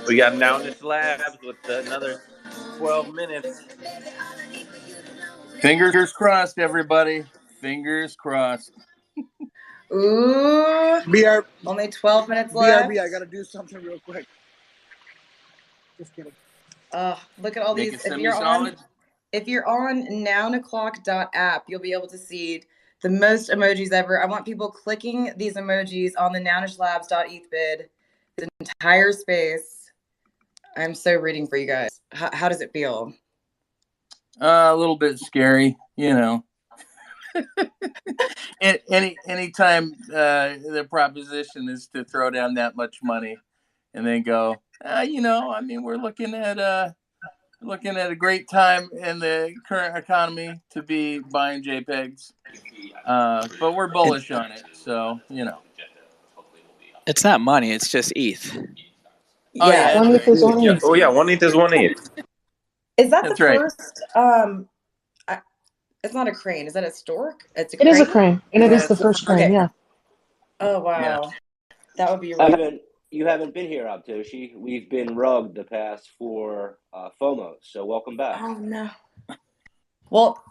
We got Nounish Labs with another 12 minutes. Fingers crossed, everybody. Fingers crossed. Ooh. Only 12 minutes left. BRB, I got to do something real quick. Just kidding. Look at all Make these. it semi-solid. If you're on nounclock.app, you'll be able to see the most emojis ever. I want people clicking these emojis on the nounishlabs.eth bid. The entire space. I'm so reading for you guys. How does it feel? A little bit scary, you know. Anytime the proposition is to throw down that much money and then go, we're looking at a great time in the current economy to be buying JPEGs, but we're bullish on it, so it's not money, it's just ETH. Yeah, one ETH is one ETH. Oh yeah, 1 ETH is 1 ETH. Is that That's the right. first? It's not a crane. Is that a stork? It is a crane, and it is the first crane. Okay. Yeah. Oh wow, yeah. That would be. You haven't been here, Abtoshi. We've been rugged the past 4 FOMOs, so welcome back. Oh no. Well,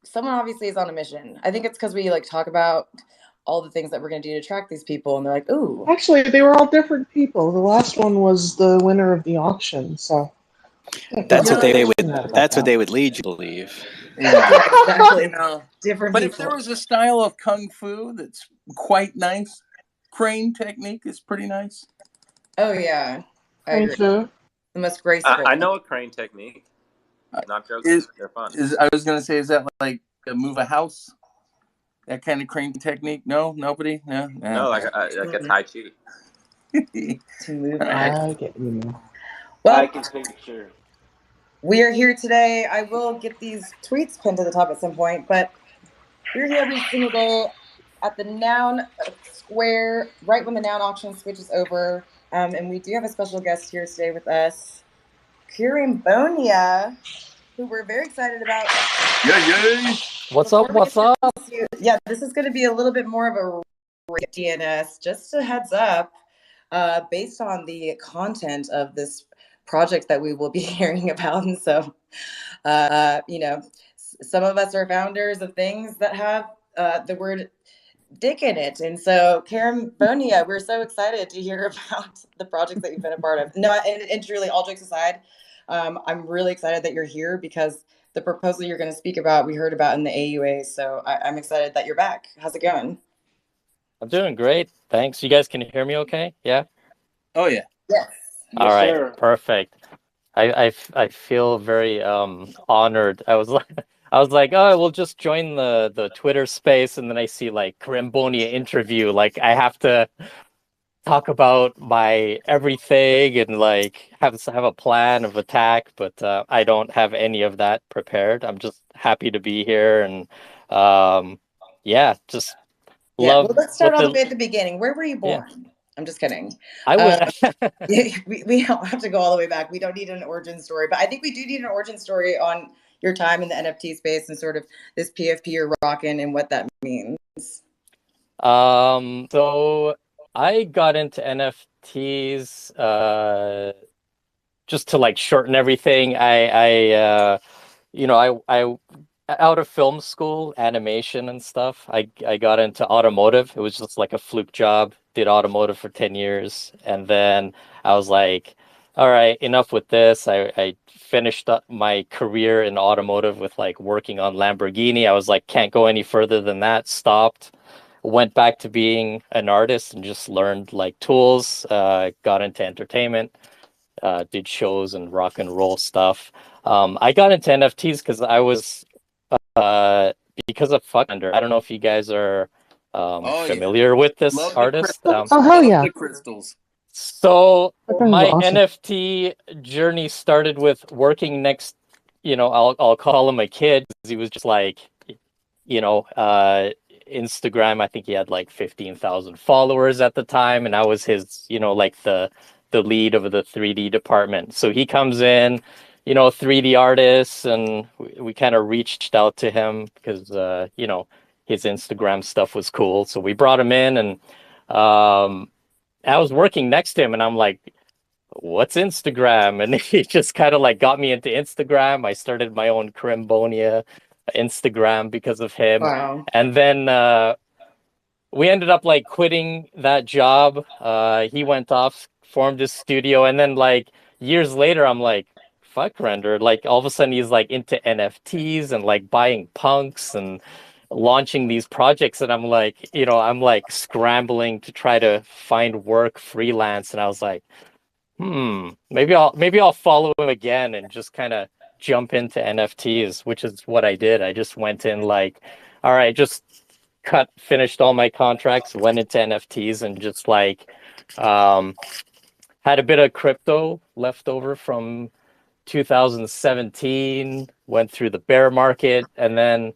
someone obviously is on a mission. I think it's because we talk about all the things that we're going to do to attract these people, and they're like, "Ooh." Actually, they were all different people. The last one was the winner of the auction, so. That's what they would. That's what they would lead you to believe. Yeah, exactly. Different. But people. if there was a style of kung fu that's quite nice, crane technique is pretty nice. Oh yeah, I agree. The most graceful. I know a crane technique. Not joking. They're fun. I was going to say, is that like move a house? That kind of crane technique? No, nobody. No, like a Tai Chi. To move. I get you. Well, I can picture. We are here today. I will get these tweets pinned to the top at some point, but we're here every single day at the Noun Square, right when the Noun auction switches over. And we do have a special guest here today with us, Kerimbonia, who we're very excited about. Yay! What's up? Yeah, this is going to be a little bit more of a DNS, just a heads up, based on the content of this project that we will be hearing about. And so, some of us are founders of things that have the word dick in it. And so, Kerimbonia, we're so excited to hear about the projects that you've been a part of. No, and truly, all jokes aside, I'm really excited that you're here because the proposal you're going to speak about, we heard about in the AUA. So I'm excited that you're back. How's it going? I'm doing great. Thanks. You guys can hear me okay? Yeah? Oh, yeah. Yes. All right. Sir. Perfect. I feel very honored. I was like, oh, we'll just join the Twitter space, and then I see Kerimbonia interview. I have to talk about my everything and have a plan of attack, but I don't have any of that prepared. I'm just happy to be here, and love. Well, let's start all the way at the beginning. Where were you born? Yeah. I'm just kidding. We don't have to go all the way back. We don't need an origin story, but I think we do need an origin story on your time in the NFT space and sort of this PFP you're rocking and what that means. So I got into NFTs just to shorten everything. I out of film school, animation and stuff, I got into automotive. It was just a fluke job. Did automotive for 10 years. And then I was like, all right, enough with this. I finished up my career in automotive with working on Lamborghini. I was like, can't go any further than that. Stopped. Went back to being an artist and just learned tools. Got into entertainment. Did shows and rock and roll stuff. I got into NFTs because I was because of Fuckender. I don't know if you guys are familiar with this artist. Hell yeah. The crystals. So my awesome. NFT journey started with working next, I'll call him a kid, because he was just Instagram. I think he had 15,000 followers at the time, and I was his, the lead of the 3D department. So he comes in, 3D artists, and we kind of reached out to him because his Instagram stuff was cool. So we brought him in, and I was working next to him, and I'm like, what's Instagram? And he just kind of like got me into Instagram. I started my own kerimbonia Instagram because of him. Wow. And then we ended up like quitting that job. He went off, formed his studio, and then like years later, I'm like, fuck Render. Like all of a sudden he's like into NFTs and like buying punks and launching these projects. And I'm like, I'm like scrambling to try to find work freelance. And I was like, maybe I'll follow him again and just kind of jump into NFTs, which is what I did. I just went in like, all right, just finished all my contracts, went into NFTs, and just like had a bit of crypto left over from 2017, went through the bear market, and then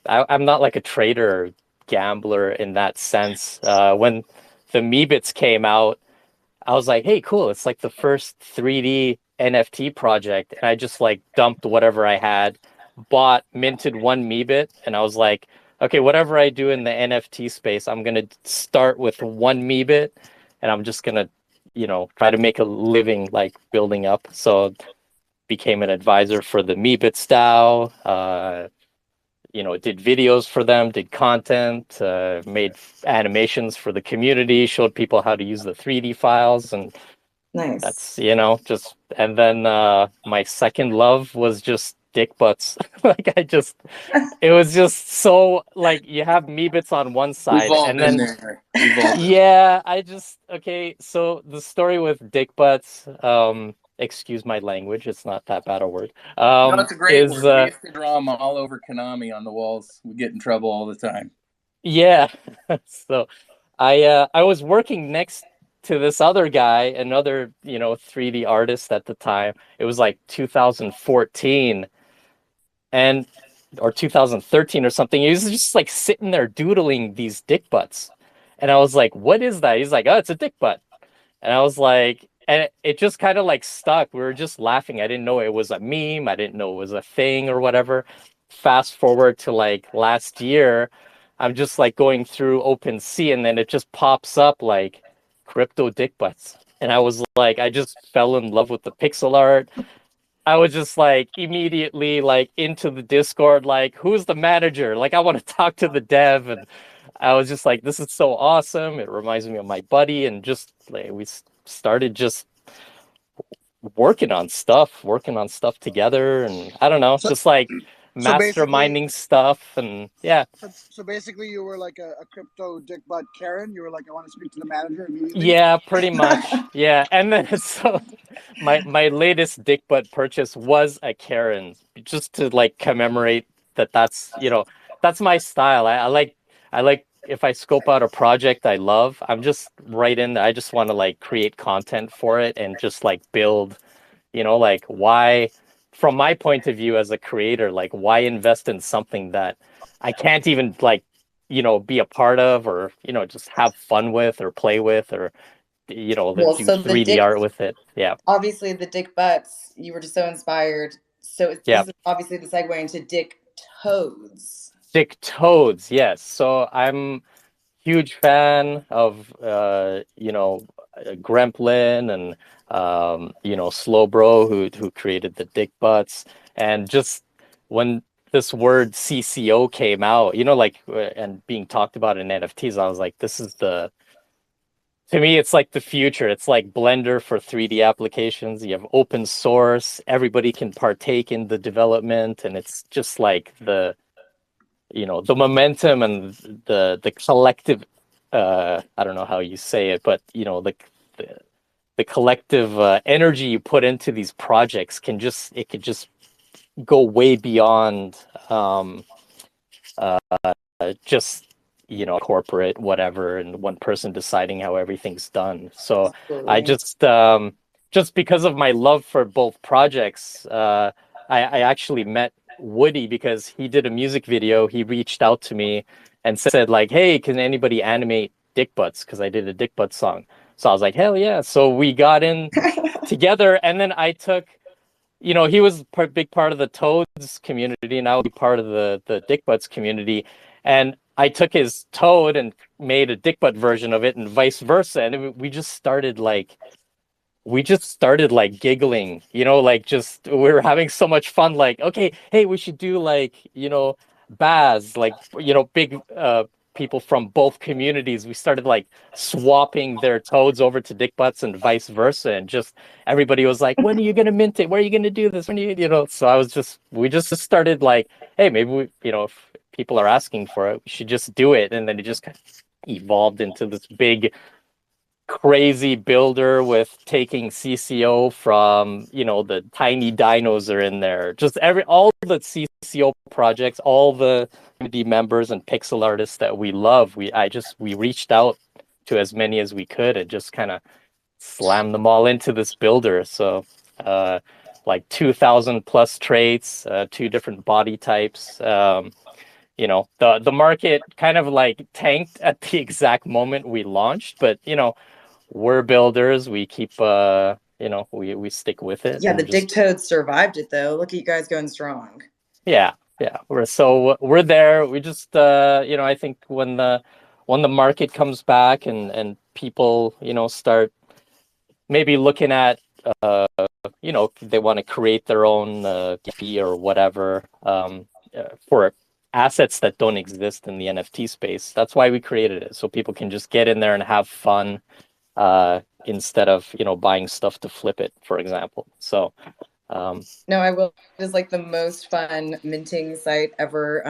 I'm not like a trader or gambler in that sense. When the Meebits came out, I was like, hey, cool. It's like the first 3D NFT project. And I just like dumped whatever I had, minted one Meebit. And I was like, okay, whatever I do in the NFT space, I'm going to start with one Meebit and I'm just going to, try to make a living like building up. So became an advisor for the Meebits DAO, did videos for them, did content, made animations for the community, showed people how to use the 3D files. And Nice. that's, and then my second love was just dick butts. It was just so like you have Meebits on one side. We've all and been then there. We've all been yeah, okay, so the story with dick butts, excuse my language, it's not that bad a word. No, it's a great is word. We used to draw them all over Konami on the walls. We get in trouble all the time. Yeah. So I was working next to this other guy, another, 3D artist at the time. It was like 2014 or 2013 or something. He was just like sitting there doodling these dick butts. And I was like, what is that? He's like, oh, it's a dick butt. And I was like, and it just kind of like stuck. We were just laughing. I didn't know it was a meme. I didn't know it was a thing or whatever. Fast forward to like last year, I'm just like going through OpenSea and then it just pops up like crypto dick butts. And I was like, I just fell in love with the pixel art. I was just like immediately like into the Discord, like, who's the manager? Like, I want to talk to the dev. And I was just like, this is so awesome. It reminds me of my buddy. And just like, we started just working on stuff together. And I don't know, just like masterminding stuff. And yeah. So basically, you were like a crypto dick butt Karen. You were like, I want to speak to the manager immediately. Yeah, pretty much. Yeah. And then so my latest dick butt purchase was a Karen, just to like commemorate that's my style. I like if I scope out a project I love, I'm just right in there. I just want to like create content for it and just like build, like why, from my point of view as a creator, like why invest in something that I can't even like, be a part of or, just have fun with or play with or, do 3D art with it. Yeah. Obviously, the dick butts, you were just so inspired. So this is obviously the segue into dick toads. Dick toads, yes. So I'm huge fan of Gremplin and Slowbro who created the dick butts. And just when this word CCO came out, and being talked about in NFTs, I was like, to me, it's like the future. It's like Blender for 3D applications. You have open source. Everybody can partake in the development. And it's just like the momentum and the collective, I don't know how you say it, but, the collective energy you put into these projects could just go way beyond just corporate whatever and one person deciding how everything's done. So absolutely. I just because of my love for both projects, I actually met Woody because he did a music video. He reached out to me and said like, hey, can anybody animate dick butts, because I did a dick butt song. So I was like, hell yeah. So we got in together, and then I took, he was a big part of the Toads community, and I would be part of the dick butts community. And I took his toad and made a dick butt version of it and vice versa. And we just started like we just started like giggling, like just we were having so much fun. Like, okay, hey, we should do like, baths, like, big people from both communities. We started like swapping their toads over to dick butts and vice versa. And just everybody was like, when are you going to mint it? Where are you going to do this? When so we just started like, hey, maybe if people are asking for it, we should just do it. And then it just kind of evolved into this big crazy builder with taking CCO from, the tiny dinos are in there. Just all the CCO projects, all the community members and pixel artists that we love. We reached out to as many as we could and just kind of slammed them all into this builder. So like 2,000 plus traits, 2 different body types. The market kind of like tanked at the exact moment we launched, but we're builders. We keep, we stick with it. Yeah, the dick toads survived it though. Look at you guys going strong. Yeah. We're there. We just, I think when the market comes back and people, start maybe looking at, they want to create their own fee or whatever for assets that don't exist in the NFT space. That's why we created it, so people can just get in there and have fun. Instead of buying stuff to flip it, for example. So no, I will. It is like the most fun minting site ever.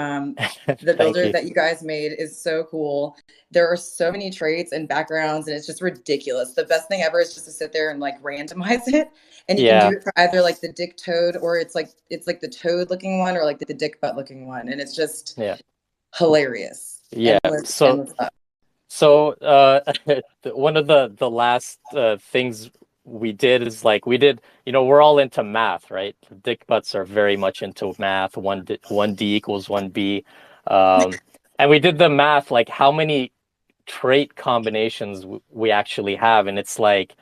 The builder that you guys made is so cool. There are so many traits and backgrounds, and it's just ridiculous. The best thing ever is just to sit there and like randomize it, and you can do it for either like the dick toad, or it's like the toad looking one, or like the dick butt looking one, and it's just hilarious. Yeah. So one of the last things we did is like we're all into math, right? Dick butts are very much into math. 1D equals 1B, and we did the math, like how many trait combinations we actually have, and it's like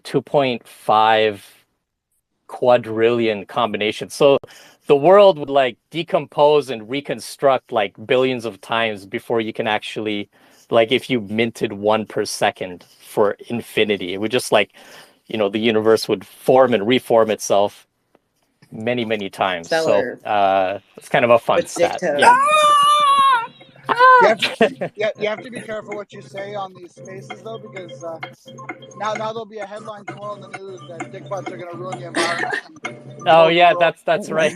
2.5 quadrillion combinations. So the world would like decompose and reconstruct like billions of times before you can actually, like, if you minted 1 per second for infinity, it would just like, the universe would form and reform itself many, many times. Stellar. So it's kind of a fun stat. You have to be careful what you say on these spaces, though, because now there'll be a headline tomorrow in the news that dick butts are going to ruin the environment. Oh yeah, that's right.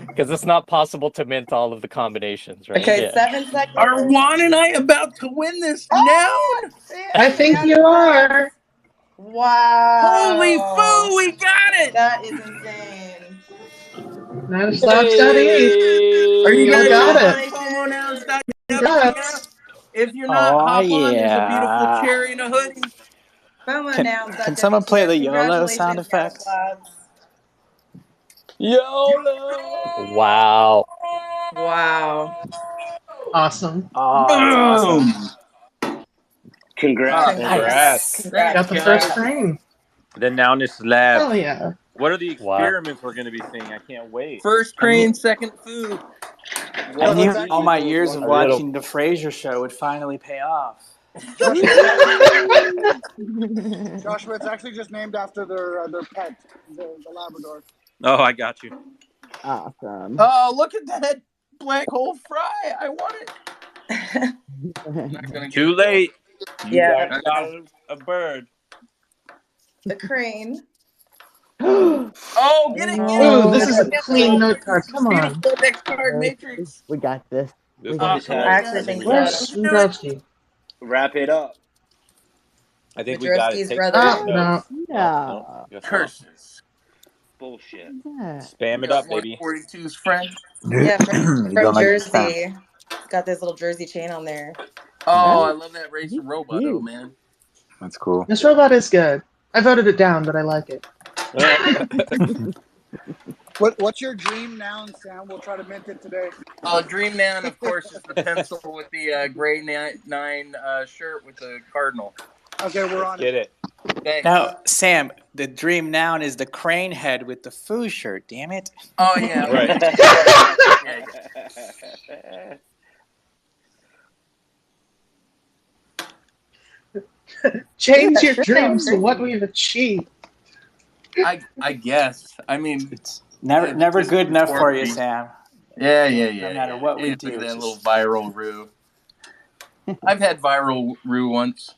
Because it's not possible to mint all of the combinations, right? Okay, 7 seconds. Are Juan and I about to win this noun? I think you are. Wow. Holy foo, we got it! That is insane. NounsDAO.e. Are you guys got on it? fomonouns.e? Congrats. If you're not, hop on. There's a beautiful cherry and a hoodie. Can someone play the YOLO sound effect? YOLO! Wow. Awesome. Oh, that's awesome. Congrats. Got the first crane. The Nounist Lab. Hell yeah. What are the experiments we're going to be seeing? I can't wait. First crane, second food. I knew all my years of watching the Frasier show would finally pay off. Joshua, it's actually just named after their pet, the Labrador. Oh, I got you. Awesome. Oh, look at that black hole fry. I want it. Too late. You Yeah. got a bird. The crane. Oh, get it. Ooh, this is a clean note card. Come on. Beautiful next card matrix. We got this. This I one actually think Where's so. Sundowski? Wrap it up. I think we got it. Madrowski's brother. No. Yeah. Guess not. Curses. Bullshit. Yeah. Spam it up, baby. 142's friend. Yeah, from You don't like Jersey. Got this little Jersey chain on there. Oh, I love that racing robot, though, man. That's cool. This robot is good. I voted it down, but I like it. What's your dream noun, Sam? We'll try to mint it today. Dream Noun, of course, is the pencil with the gray 9 shirt with the cardinal. Okay, we're on Get it. Thanks. Now, Sam, the dream noun is the crane head with the foo shirt. Damn it! Oh, yeah. Right. Change Yeah, your sure dreams sounds to what crazy. we've achieved. I guess. I mean, It's never just good enough for you, conformity. Sam. Yeah. No matter what we Look do. at that little viral rue. I've had viral rue once.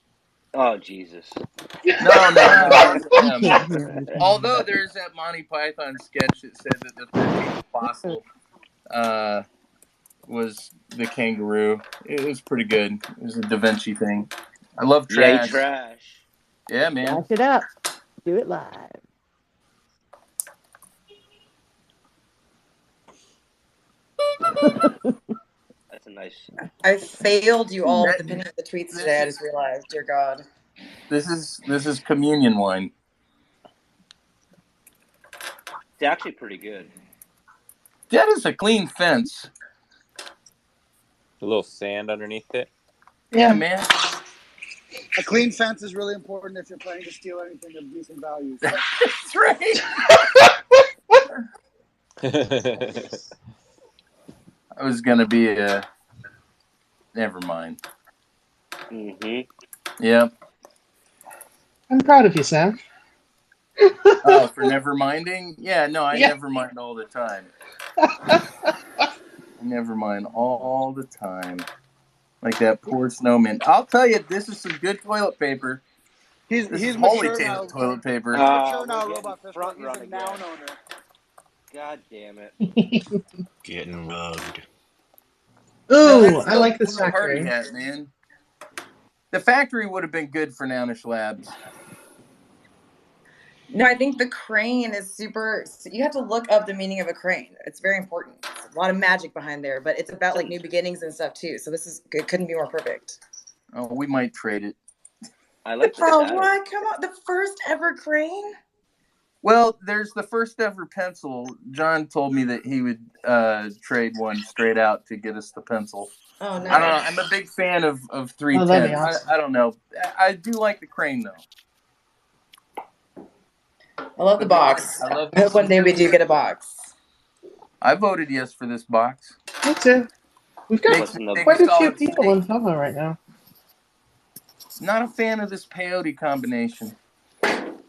Oh Jesus! No, it wasn't I him. can't hear anything. Although there's that Monty Python sketch that said that the 13th fossil was the kangaroo. It was pretty good. It was a Da Vinci thing. I love Yay, trash. trash. Yeah, man. Flash it up. Do it live. That's a nice. I failed you all with the pinning of the tweets today. I just realized, dear God. This is communion wine. It's actually pretty good. That is a clean fence. A little sand underneath it. Yeah, man. A clean fence is really important if you're planning to steal anything of decent value. So. That's right. I was gonna be a. Never mind. Mm-hmm. Yep. I'm proud of you, Sam. Oh, for never minding? Yeah, no, I Yeah. never mind all the time. I never mind all the time. Like that poor snowman. I'll tell you, this is some good toilet paper. He's holy mature now. toilet paper. He's mature now, We're Robot getting Fist. front He's run a again. noun owner. God damn it! Getting rugged. Ooh, I like this party factory. hat, man. The factory would have been good for Nounish Labs. No, I think the crane is super. You have to look up the meaning of a crane. It's very important. It's a lot of magic behind there, but it's about like new beginnings and stuff too. So this is it. Couldn't be more perfect. Oh, we might trade it. I like the Oh, saddle. what? Come on, the first ever crane. Well, there's the first ever pencil. John told me that he would trade one straight out to get us the pencil. Oh no! I don't know. I'm a big fan of 310. Oh, that'd be awesome. I don't know. I do like the crane though. I love the box. I love I hope one day we do get a box. I voted yes for this box. Me too. We've got Makes me quite a few solid people snake. in FOMO right now. Not a fan of this peyote combination.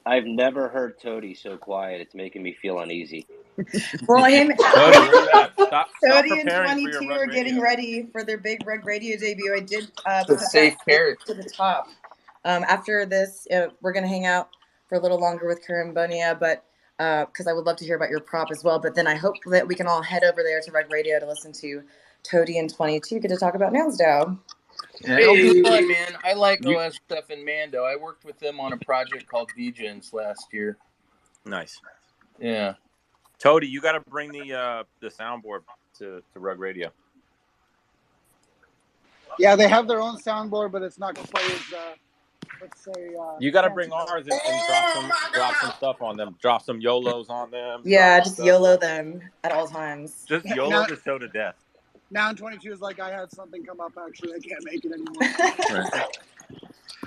I've never heard Toady so quiet. It's making me feel uneasy. Well, him, Cody, where you at? Stop Cody and preparing for your 22 rug are getting radio. ready for their big Rug Radio debut. I did The put safe that carrot. to the top. After this, we're going to hang out for a little longer with kerimbonia, but because I would love to hear about your prop as well. But then I hope that we can all head over there to Rug Radio to listen to Toady and 22 get to talk about NounsDAO. Yeah, it'll be fun, man. I like OS stuff in Mando. I worked with them on a project called Degens last year. Nice. Yeah. Toady, you got to bring the soundboard to Rug Radio. Yeah, they have their own soundboard, but it's not quite as, let's say... You got to bring ours and drop some stuff on them. Drop some YOLOs on them. Yeah, just YOLO them at all times. Just YOLO the show to death. Noun 22 is like, I had something come up, actually. I can't make it anymore. Right.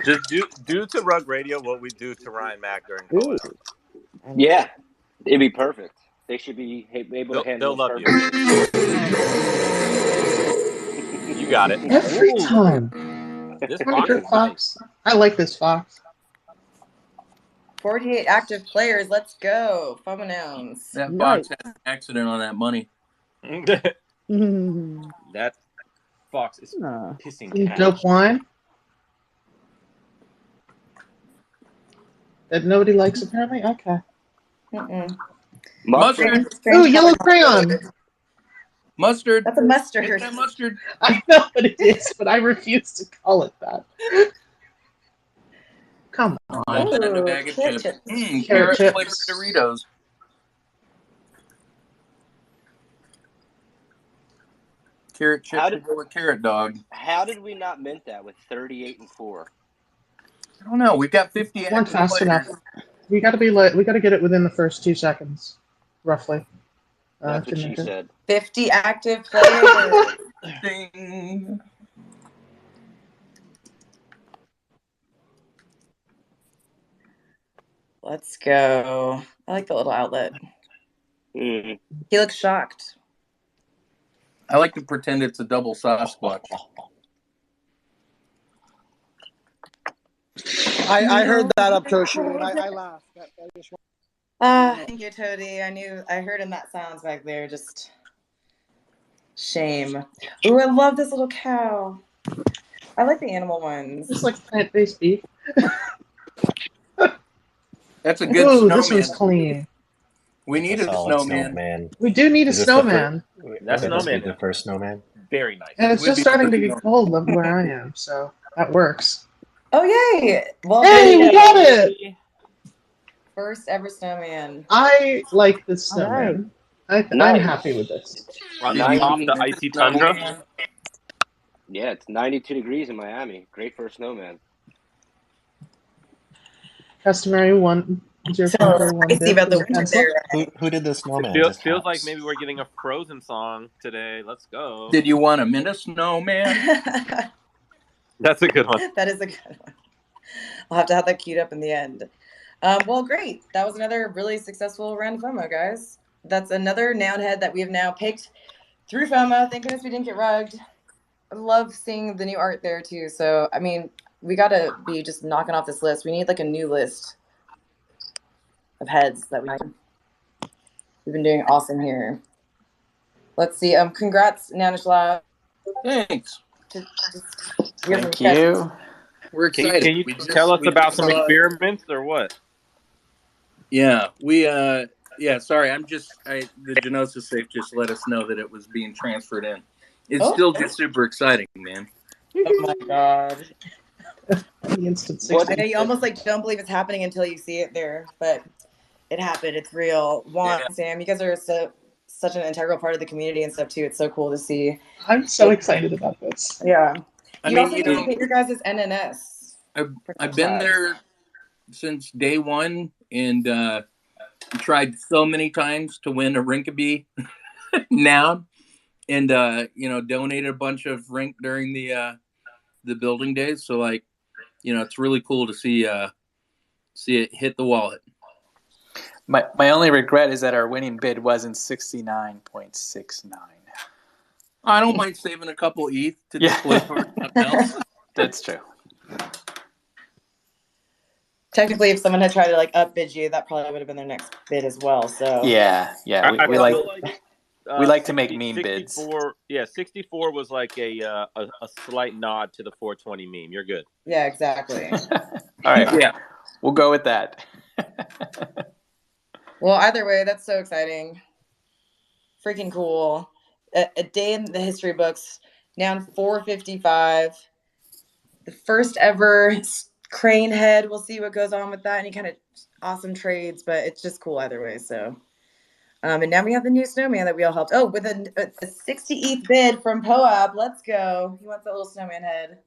Just do to Rug Radio what we do to Ryan Mack during co-ed. Yeah, it'd be perfect. They should be able to handle They'll it love perfectly. You got it. Every Ooh. time. This What a box good is nice. fox. I like this fox. 48 active players. Let's go. Fomonouns. That Nice. box had an accident on that money. That fox is Nah. pissing Some cash. dope wine that nobody likes, apparently. Okay. Mustard. Ooh, yellow crayon. Mustard. That's a mustard. Get that mustard. I know what it is, but I refuse to call it that. Come on. And a bag of carrot chips. chips. Carrot Chips. flavored Doritos. Carrot chips to go with carrot dog. How did we not mint that with 38 and 4? I don't know. We've got 50 Weren't active fast players. enough. We got to be we got to get it within the first 2 seconds, roughly. That's what she said. 50 active players. Ding. Let's go. I like the little outlet. Mm-hmm. He looks shocked. I like to pretend it's a double Sasquatch. I heard that up, Toshi, and I laughed. Thank you, Toady. I heard in that sounds back there. Just shame. Ooh, I love this little cow. I like the animal ones. It's like plant-based beef. That's a good Ooh, snowman. this one's clean. We need a snowman. We do need a snowman. That snowman the first snowman. Very nice. And it's just starting to get cold where I am, so that works. Oh, yay! Well, hey, we got it! First ever snowman. I like this snowman. Right. I'm happy with this. Off the icy tundra. Yeah, it's 92 degrees in Miami. Great for a snowman. Customary one. Who did the snowman? Feels like maybe we're getting a Frozen song today. Let's go. Did you want a minute snowman? That's a good one. That is a good one. I'll have to have that queued up in the end. Well, great. That was another really successful round of FOMO, guys. That's another noun head that we have now picked through FOMO. Thank goodness we didn't get rugged. I love seeing the new art there, too. So, I mean, we got to be just knocking off this list. We need, like, a new list of heads that we've been doing awesome here. Let's see. Congrats, NounsDAO. Thanks. Thank you. We're excited. Can you tell us about some experiments or what? Yeah, sorry, the Genosis safe just let us know that it was being transferred in. It's still just super exciting, man. Oh my God. The instant 60. I know you almost like don't believe it's happening until you see it there, but it happened. It's real. Juan, Sam, you guys are such an integral part of the community and stuff too. It's so cool to see. I'm so excited about this. Yeah. You also need to get your guys' NNS. I've been there since day one and tried so many times to win a Rinkeby noun, and donated a bunch of rink during the building days. So it's really cool to see it hit the wallet. My only regret is that our winning bid wasn't 69.69. I don't mind saving a couple ETH to deploy for something else. That's true. Technically, if someone had tried to upbid you, that probably would have been their next bid as well. So yeah, we like to make meme 64, bids. Yeah, 64 was like a slight nod to the 420 meme. You're good. Yeah, exactly. All right, we'll go with that. Well, either way, that's so exciting. Freaking cool. A day in the history books. Noun 455. The first ever crane head. We'll see what goes on with that. Any kind of awesome trades, but it's just cool either way. So, and now we have the new snowman that we all helped. Oh, with a 60 ETH bid from Poab. Let's go. He wants that little snowman head.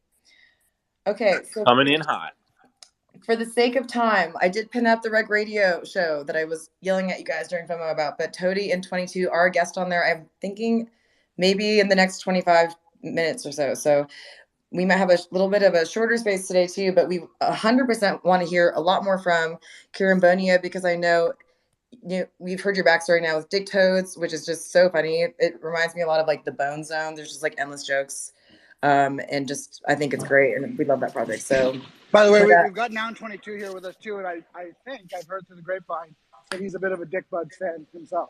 Okay. So coming in hot. For the sake of time, I did pin up the Reg Radio show that I was yelling at you guys during FOMO about, but Toady and 22 are a guest on there. I'm thinking maybe in the next 25 minutes or so. So we might have a little bit of a shorter space today too, but we 100% want to hear a lot more from kerimbonia because I know we've heard your backstory now with Dick Toads, which is just so funny. It reminds me a lot of the Bone Zone. There's just endless jokes. And just, I think it's great. And we love that project. So, by the way, we've got Noun 22 here with us too. And I think I've heard through the grapevine that he's a bit of a Dick Buds fan himself.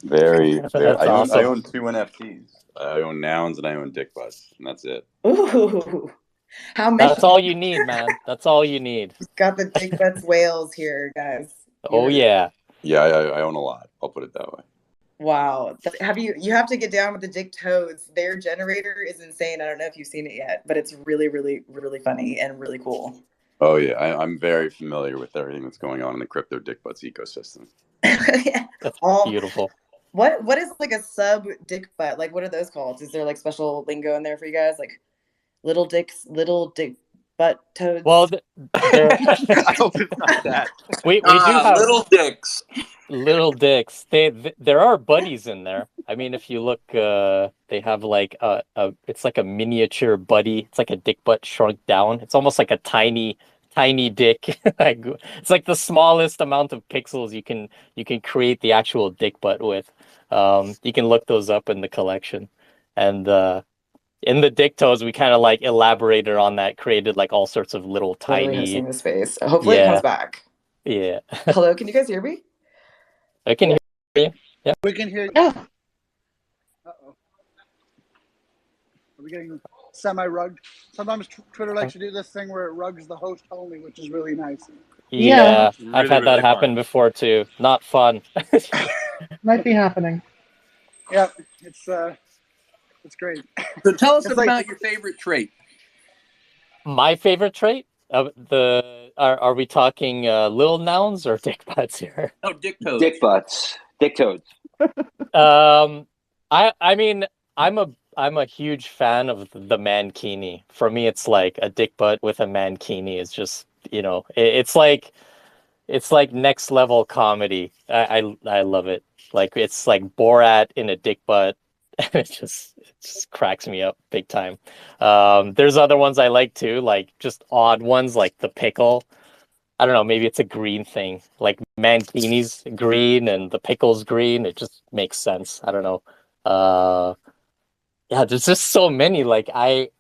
Very. Awesome. I own 2 NFTs. I own Nouns and I own Dick Buds, and that's it. Ooh. How many? That's all you need, man. That's all you need. Got the Dick Buds whales here, guys. Oh, yeah. Yeah, I own a lot. I'll put it that way. Wow. You have to get down with the Dick Toads. Their generator is insane. I don't know if you've seen it yet, but it's really, really, really funny and really cool. Oh, yeah. I'm very familiar with everything that's going on in the crypto Dick Butts ecosystem. Yeah. That's beautiful. What is a sub dick butt? What are those called? Is there special lingo in there for you guys? Little dick butt toads? Well, I hope it's not that. We do have little dicks. Little dicks. There are buddies in there. I mean, if you look, they have it's like a miniature buddy. It's like a dick butt shrunk down. It's almost like a tiny dick. It's like the smallest amount of pixels you can create the actual dick butt with. You can look those up in the collection, and in the dictos, we kind of like elaborated on that, created like all sorts of little Literally tiny. hosting the space. Hopefully it comes back. Yeah. Hello, can you guys hear me? I can hear you. Yeah. We can hear you. Yeah. Uh-oh. Are we getting semi-rugged? Sometimes Twitter likes to do this thing where it rugs the host only, which is really nice. Yeah, It's I've really, had that really happen fun. before too. Not fun. Might be happening. Yeah, it's great. So tell us It's like- about your favorite trait. My favorite trait? Are we talking little nouns or dick butts here? Oh, dictos. Dick butts. Dictodes. I mean, I'm a huge fan of the mankini. For me, it's like a dick butt with a mankini is just, it's like next level comedy. I love it. Like it's like Borat in a dick butt. It just cracks me up big time. There's other ones I like too, like just odd ones like the pickle. I don't know, maybe it's a green thing. Like mankini's green and the pickle's green. It just makes sense. I don't know. Yeah, there's just so many. Like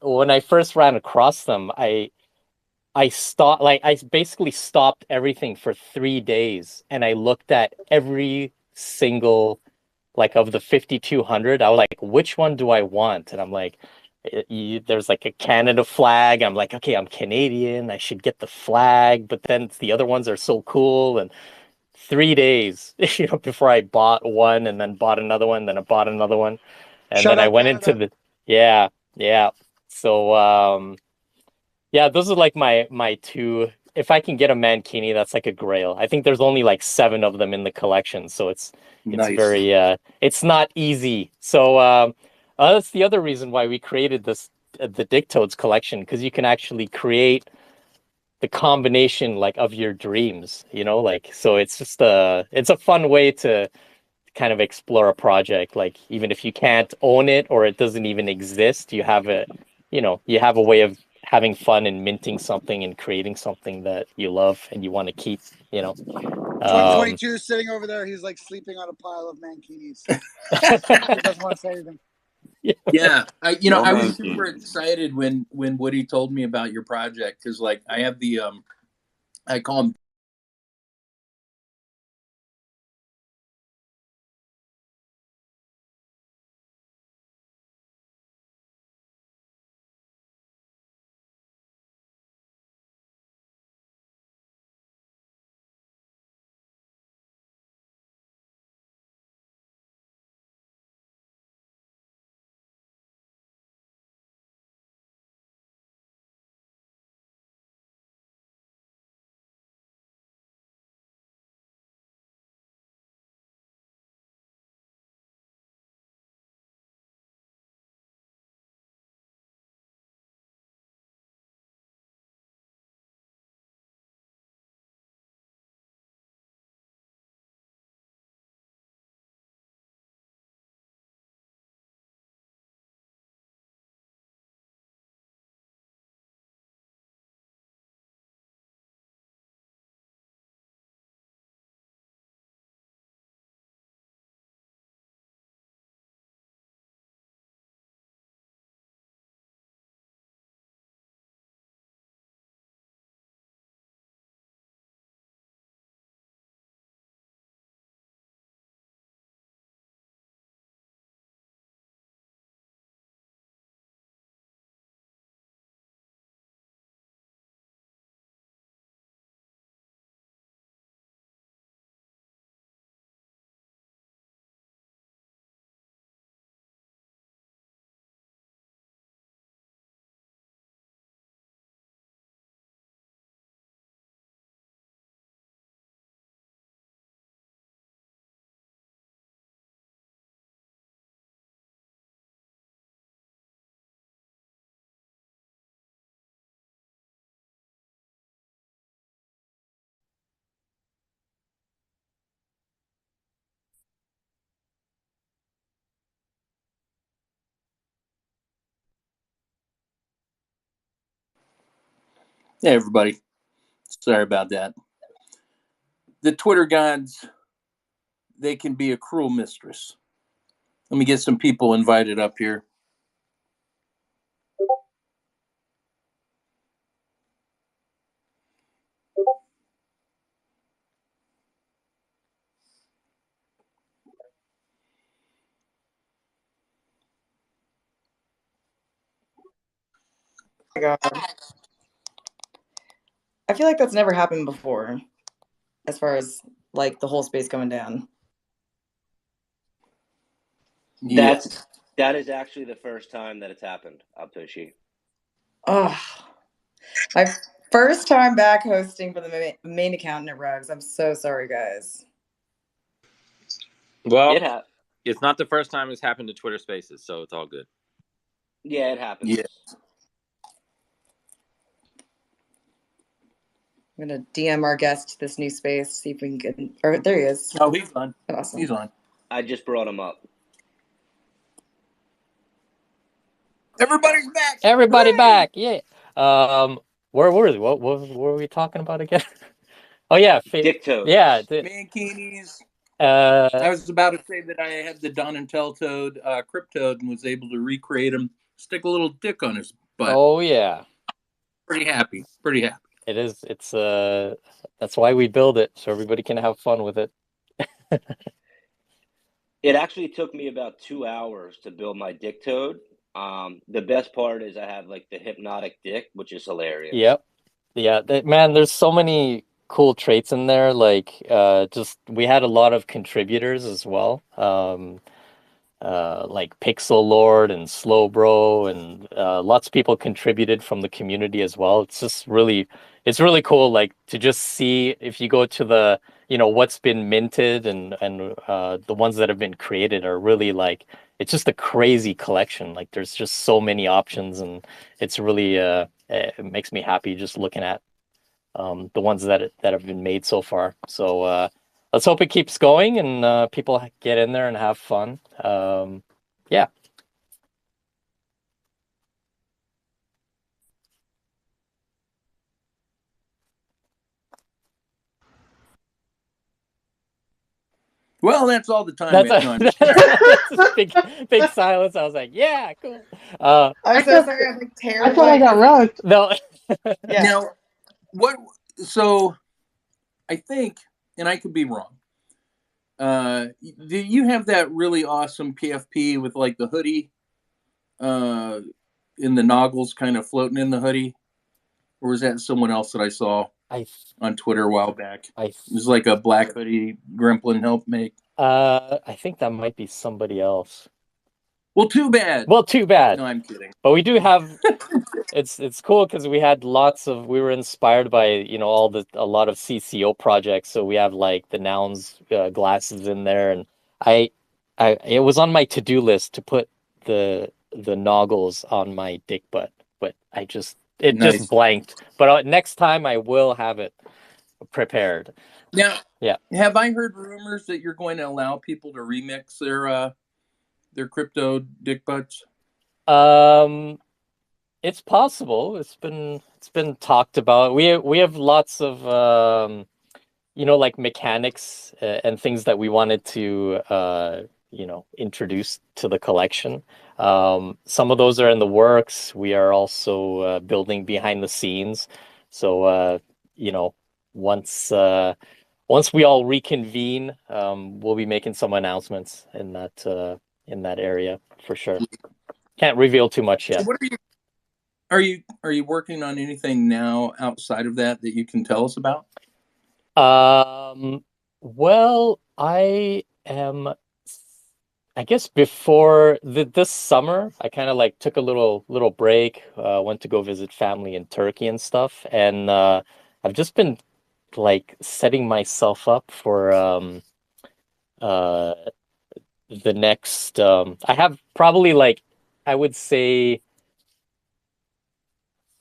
when I first ran across them, I stopped, like I basically stopped everything for 3 days and I looked at every single, like of the 5,200. I was like, which one do I want? And I'm like, there's like a Canada flag. I'm like, okay, I'm Canadian. I should get the flag, but then the other ones are so cool. And 3 days, before I bought one and then bought another one, then I bought another one. And Shout then I out went Canada. into yeah. So, yeah, those are like my two. If I can get a mankini, that's like a grail. I think there's only like 7 of them in the collection, so it's Nice. very it's not easy. So that's the other reason why we created this the Dictodes collection, because you can actually create the combination like of your dreams, like, so it's just it's a fun way to kind of explore a project. Like even if you can't own it or it doesn't even exist, you have a way of having fun and minting something and creating something that you love and you want to keep. 2022 is sitting over there. He's like sleeping on a pile of mankinis. He doesn't want to say anything. Yeah, I No was mankini. super excited when Woody told me about your project, because like I have the I call them Hey, everybody. Sorry about that. The Twitter gods, they can be a cruel mistress. Let me get some people invited up here. God. I feel like that's never happened before, as far as like the whole space going down. That is actually the first time that it's happened, Altoshi. Oh, my first time back hosting for the main account at Rugs. I'm so sorry, guys. Well, it's not the first time it's happened to Twitter Spaces, so it's all good. Yeah, it happens. Yeah. I'm gonna DM our guest to this new space, see if we can get. Or there he is. Oh, he's on. Awesome. He's on. I just brought him up. Everybody's back. Everybody back. Yeah. Where were we? What were we talking about again? Oh yeah, Dictos. Yeah, Mankinis. I was about to say that I had the Don and Tell Toad, Cryptoad, and was able to recreate him, stick a little dick on his butt. Oh yeah. Pretty happy. Pretty happy. It is. It's that's why we build it, so everybody can have fun with it. It actually took me about 2 hours to build my dick toad. The best part is I have like the hypnotic dick, which is hilarious. Yep. Yeah, man, there's so many cool traits in there. Like, just we had a lot of contributors as well. Like Pixel Lord and Slow Bro, and lots of people contributed from the community as well. It's just it's really cool. Like to just see if you go to the, what's been minted and the ones that have been created are really like, it's just a crazy collection. Like there's just so many options, and it's really it makes me happy just looking at the ones that have been made so far. So let's hope it keeps going and people get in there and have fun. Yeah. Well, that's all the time. That's big silence. I was like, yeah, cool. I'm so sorry. I'm like terrified. I thought I got rugged. No. Yeah. Now, so I think, and I could be wrong, do you have that really awesome PFP with like the hoodie in the noggles kind of floating in the hoodie? Or was that someone else that I saw on Twitter a while back? It was like a black hoodie Grimplin helped make. I think that might be somebody else. Well, too bad. No, I'm kidding. But we do have it's cool because we had we were inspired by a lot of CCO projects. So we have like the Nouns glasses in there, and it was on my to-do list to put the noggles on my dick butt, but just blanked. But next time I will have it prepared. Now, yeah. Have I heard rumors that you're going to allow people to remix their crypto dick butts? It's possible. It's been talked about. We have lots of like mechanics and things that we wanted to introduce to the collection. Some of those are in the works. We are also building behind the scenes. So once we all reconvene, we'll be making some announcements in that area for sure. Can't reveal too much yet. So what are you working on anything now outside of that you can tell us about? Well, I guess before this summer, I kind of like took a little break, went to go visit family in Turkey and stuff, and I've just been like setting myself up for the next I have probably like, I would say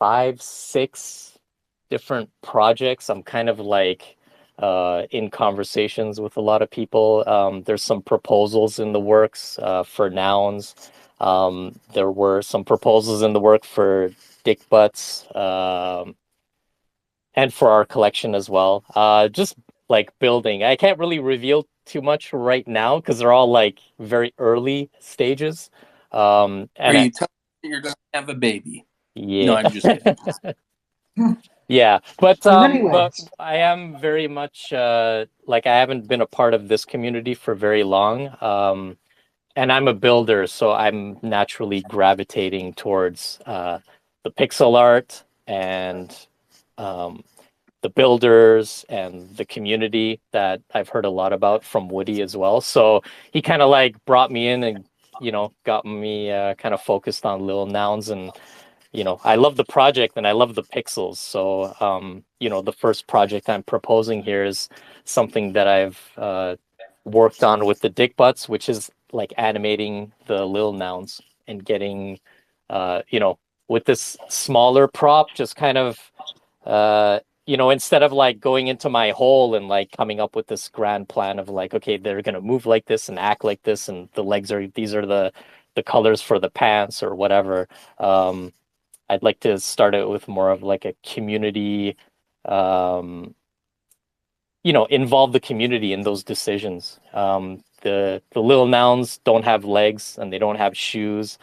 5-6 different projects. I'm kind of like in conversations with a lot of people. There's some proposals in the works for nouns. There were some proposals in the work for dick butts and for our collection as well. Just like building. I can't really reveal too much right now because they're all like very early stages. And are you telling me you're going to have a baby? Yeah. No, I'm just kidding. Yeah, but anyways. I am very much like, I haven't been a part of this community for very long, and I'm a builder, so I'm naturally gravitating towards the the pixel art and the builders and the community that I've heard a lot about from Woody as well. So he kind of like brought me in and, you know, got me kind of focused on Lil Nouns. And, you know, I love the project and I love the pixels. So, you know, the first project I'm proposing here is something that I've worked on with the Dick Butts, which is like animating the Lil Nouns and getting, you know, with this smaller prop, just kind of, you know, instead of like going into my hole and like coming up with this grand plan of like, okay, they're gonna move like this and act like this, and the legs are these are the colors for the pants or whatever. I'd like to start it with more of like a community, you know, involve the community in those decisions. The little nouns don't have legs and they don't have shoes.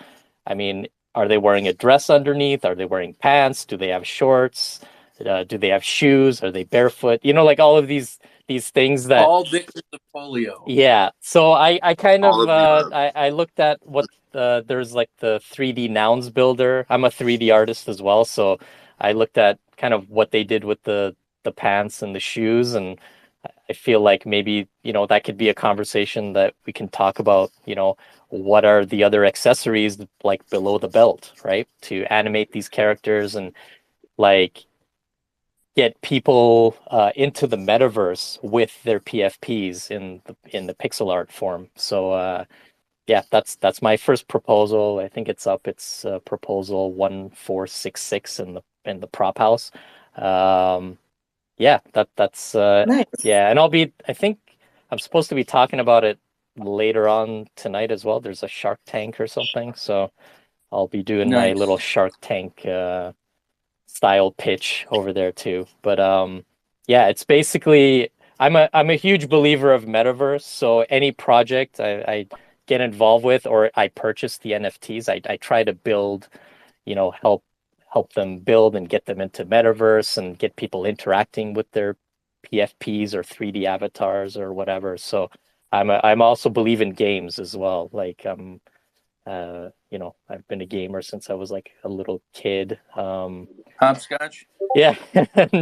I mean, are they wearing a dress underneath? Are they wearing pants? Do they have shorts? Do they have shoes? Are they barefoot? You know, like all of these things that all victims of polio. Yeah. So I kind All of of the I looked at what there's like the 3D nouns builder. I'm a 3D artist as well, so I looked at kind of what they did with the pants and the shoes, and I feel like maybe, you know, that could be a conversation that we can talk about, you know, what are the other accessories like below the belt, right? To animate these characters and like get people into the metaverse with their PFPs in the pixel art form. So yeah, that's my first proposal. I think it's up. It's proposal 1466 in the prop house. Yeah, that's Nice. yeah, and I think I'm supposed to be talking about it later on tonight as well. There's a Shark Tank or something, so I'll be doing my Nice. little Shark Tank style pitch over there too. But yeah, it's basically I'm a huge believer of metaverse. So any project I get involved with or I purchase the NFTs, I try to build, you know, help them build and get them into metaverse and get people interacting with their PFPs or 3D avatars or whatever. So I'm also believe in games as well. Like you know, I've been a gamer since I was like a little kid. Hopscotch. Yeah,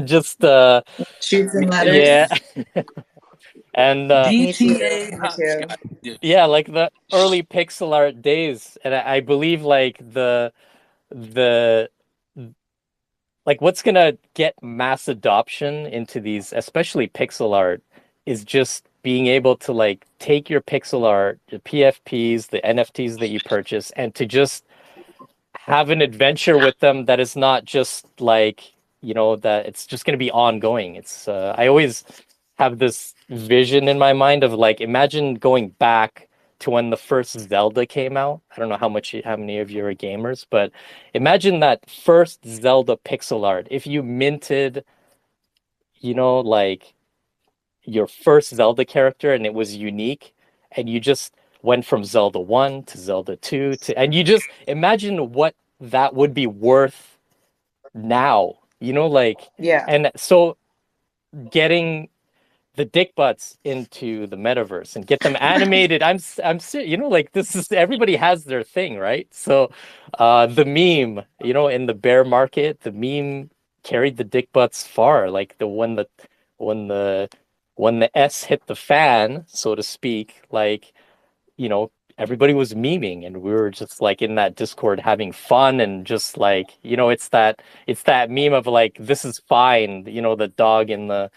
just Shoots and ladders. yeah, and Me too. GTA Me too. hopscotch. yeah, like the early pixel art days, and I believe like the like what's gonna get mass adoption into these, especially pixel art, is just being able to like take your pixel art, the PFPs, the NFTs that you purchase, and to just have an adventure with them that is not just like, you know, that it's just going to be ongoing. It's I always have this vision in my mind of like, imagine going back to when the first Zelda came out. I don't know how many of you are gamers, but imagine that first Zelda pixel art. If you minted, you know, like your first Zelda character and it was unique, and you just went from Zelda 1 to Zelda 2 to, and you just imagine what that would be worth now, you know, like, Yeah. and so getting the dick butts into the metaverse and get them animated. I'm you know, like this is, everybody has their thing, right? So the meme, you know, in the bear market, the meme carried the dick butts far. Like when the S hit the fan, so to speak, like, you know, everybody was memeing and we were just like in that Discord having fun and just like, you know, it's that meme of like, this is fine, you know, the dog in the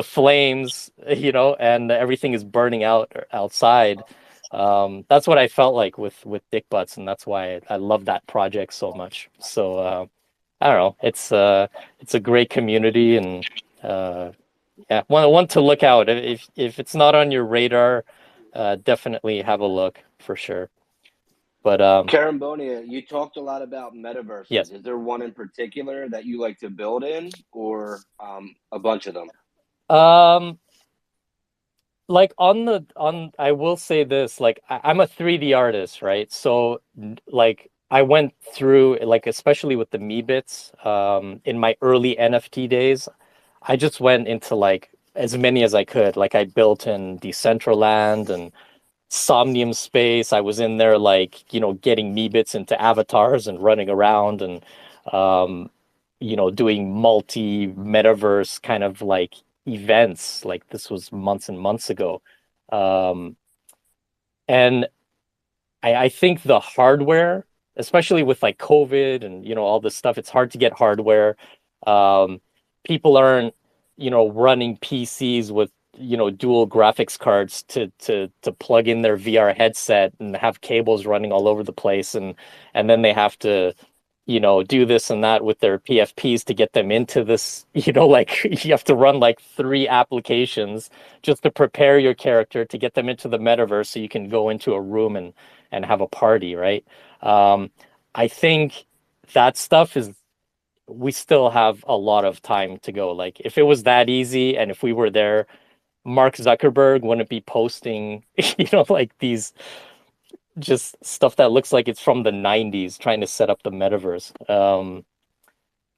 flames, you know, and everything is burning out outside. That's what I felt like with Dick Butts, and that's why I love that project so much. So I don't know, it's a great community, and yeah, one to look out. If it's not on your radar, definitely have a look for sure. But Kerimbonia, you talked a lot about metaverses. Yes. Is there one in particular that you like to build in, or a bunch of them? Like I will say this, like I'm a 3D artist, right? So like I went through, like especially with the Meebits, in my early NFT days, I just went into like as many as I could. Like I built in Decentraland and Somnium Space. I was in there like, you know, getting Meebits into avatars and running around, and doing multi metaverse kind of like events. Like this was months and months ago. And I think the hardware, especially with like COVID and all this stuff, it's hard to get hardware. People aren't running PCs with dual graphics cards to plug in their VR headset and have cables running all over the place, and then they have to do this and that with their PFPs to get them into this, like you have to run like 3 applications just to prepare your character to get them into the metaverse so you can go into a room and have a party, right? I think that stuff we still have a lot of time to go. Like if it was that easy and if we were there, Mark Zuckerberg wouldn't be posting, like these just stuff that looks like it's from the 90s trying to set up the metaverse.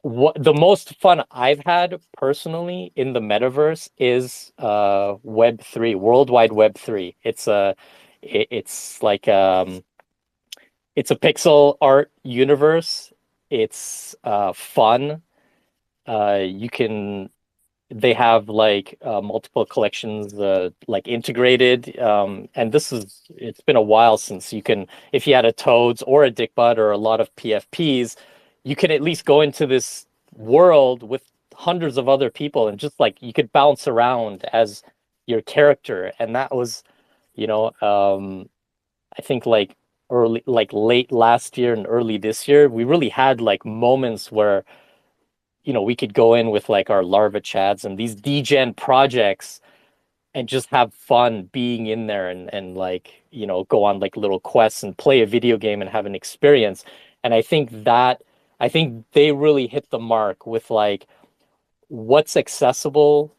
What the most fun I've had personally in the metaverse is Web3, World Wide Web 3. It's like it's a pixel art universe. It's fun. You can They have like multiple collections like integrated, and it's been a while since if you had a Toads or a Dickbot or a lot of PFPs, you could at least go into this world with hundreds of other people and just like you could bounce around as your character. And that was I think like late last year and early this year, we really had like moments where we could go in with like our larva chads and these degen projects and just have fun being in there and like, go on like little quests and play a video game and have an experience. And I think they really hit the mark with like what's accessible,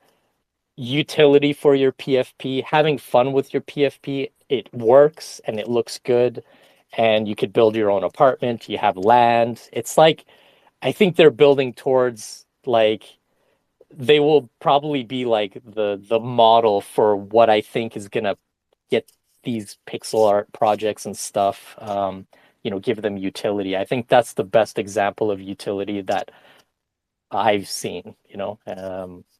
utility for your PFP, having fun with your PFP. It works and it looks good, and you could build your own apartment. You have land. It's like, I think they're building towards like they will probably be like the model for what I think is gonna get these pixel art projects and stuff. Give them utility. I think that's the best example of utility that I've seen.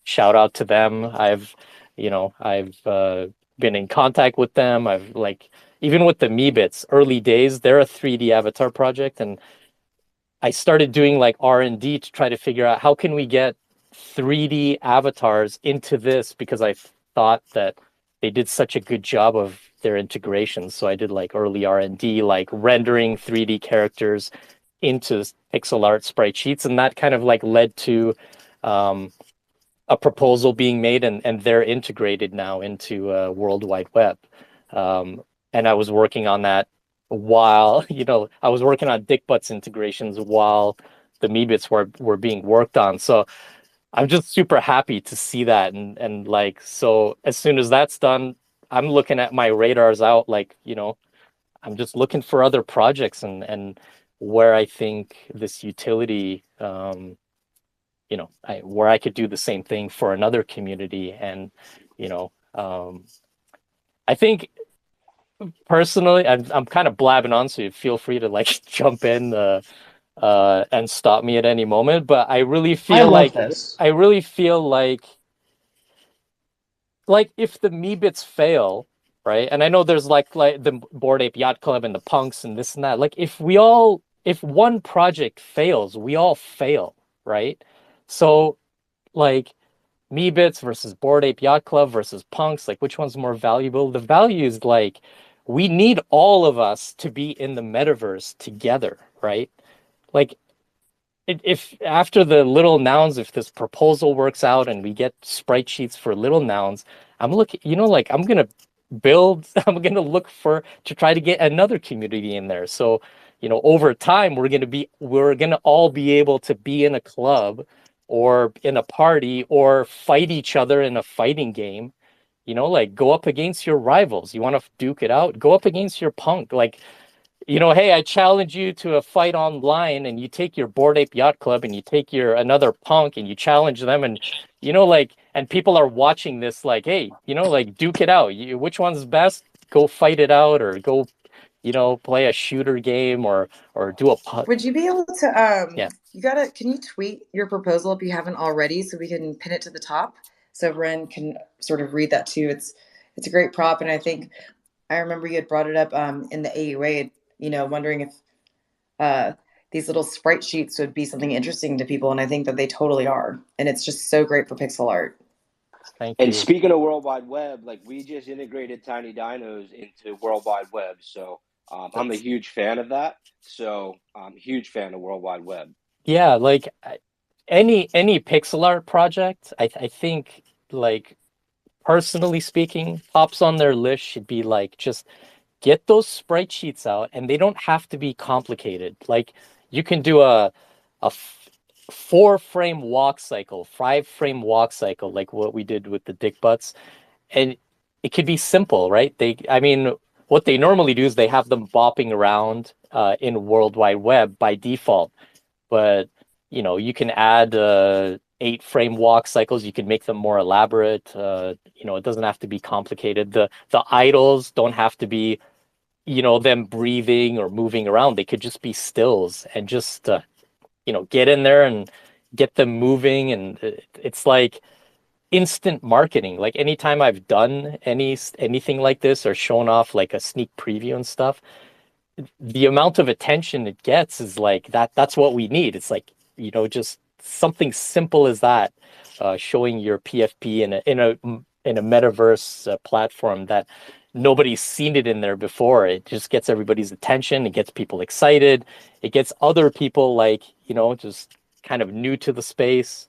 Shout out to them. I've been in contact with them. I've like even with the Meebits early days, they're a 3D avatar project, and I started doing like R&D to try to figure out how can we get 3D avatars into this, because I thought that they did such a good job of their integration. So I did like early R&D, like rendering 3D characters into pixel art sprite sheets, and that kind of like led to a proposal being made, and they're integrated now into World Wide Web. And I was working on that while I was working on Dickbut's integrations while the Meebits were being worked on. So I'm just super happy to see that, and like, so as soon as that's done, I'm looking at my radars out, like I'm just looking for other projects and where I think this utility where I could do the same thing for another community. And I think personally, I'm kind of blabbing on, so you feel free to like jump in and stop me at any moment. But I really feel like if the Meebits fail, right? And I know there's like the Bored Ape Yacht Club and the punks and this and that. Like if one project fails, we all fail, right? So like Meebits versus Bored Ape Yacht Club versus punks, like which one's more valuable? The value is like we need all of us to be in the metaverse together, right? Like if after the little nouns, if this proposal works out and we get sprite sheets for little nouns, I'm looking, like I'm gonna look to try to get another community in there. So, over time we're gonna all be able to be in a club or in a party or fight each other in a fighting game. Like go up against your rivals. You want to duke it out? Go up against your punk. Like, hey, I challenge you to a fight online, and you take your Bored Ape Yacht Club and you take another punk and you challenge them, and and people are watching this like, hey, like duke it out. Which one's best? Go fight it out, or go, play a shooter game or do a Would you be able to Yeah. Can you tweet your proposal if you haven't already, so we can pin it to the top so Ren can sort of read that too? It's a great prop, and I remember you had brought it up in the AUA, wondering if these little sprite sheets would be something interesting to people, and I think that they totally are, and it's just so great for pixel art. Thank And you. speaking of World Wide Web, like we just integrated Tiny Dinos into World Wide Web, so I'm a huge fan of that. So I'm a huge fan of World Wide Web. Yeah, like any pixel art project, I think, like, personally speaking, tops on their list should be like, just get those sprite sheets out, and they don't have to be complicated. Like, you can do a 4-frame walk cycle, 5-frame walk cycle, like what we did with the dick butts, and it could be simple, right? What they normally do is they have them bopping around in World Wide Web by default, but you can add 8-frame walk cycles. You can make them more elaborate. It doesn't have to be complicated. The idols don't have to be them breathing or moving around. They could just be stills, and just get in there and get them moving. And it's like instant marketing. Like, anytime I've done anything like this or shown off like a sneak preview and stuff, the amount of attention it gets is like that's what we need. It's like, just something simple as that, showing your PFP in a metaverse platform that nobody's seen it in there before. It just gets everybody's attention. It gets people excited. It gets other people, like, just kind of new to the space,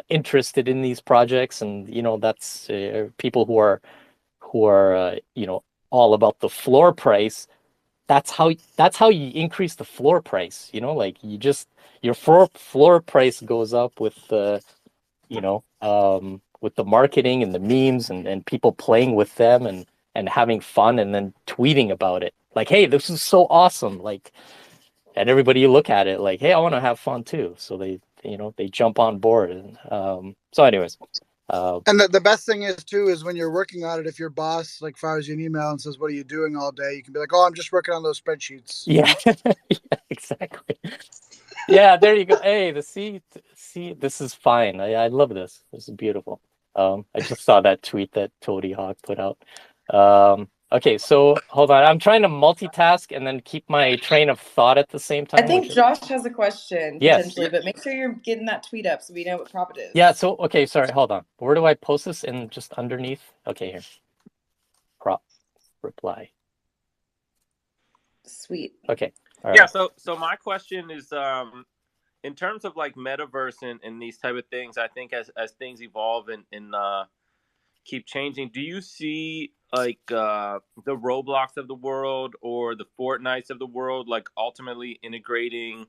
interested in these projects. And that's people who are all about the floor price. That's how you increase the floor price. Like, your floor price goes up with the with the marketing and the memes and people playing with them and having fun, and then tweeting about it like, hey, this is so awesome, like, and everybody look at it like, hey, I want to have fun too, so they jump on board. And so anyways, and the best thing is when you're working on it, if your boss like fires you an email and says, what are you doing all day, you can be like, oh, I'm just working on those spreadsheets. Yeah. Yeah, exactly. Yeah, there you go. Hey, see, this is fine. I love this. This is beautiful. I just saw that tweet that Toady Hawk put out. Okay, so hold on. I'm trying to multitask and then keep my train of thought at the same time. I think Josh has a question, Yes. potentially, but make sure you're getting that tweet up so we know what prop it is. Yeah, so, okay, sorry, hold on. Where do I post this? In just underneath? Okay, here. Prop reply. Sweet. Okay. All Yeah, right. so my question is, in terms of like metaverse and these type of things, I think as things evolve and keep changing, do you see like the Roblox of the world or the Fortnites of the world like ultimately integrating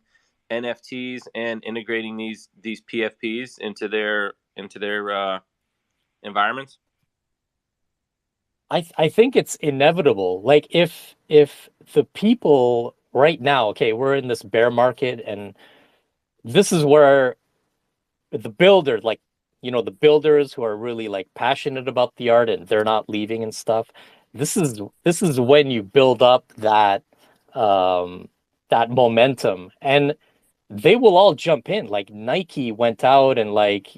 NFTs and integrating these PFPs into their environments? I think it's inevitable. Like, if the people right now, okay, we're in this bear market, and this is where the builders, like, the builders who are really like passionate about the art and they're not leaving and stuff. This is when you build up that that momentum, and they will all jump in. Like, Nike went out and, like,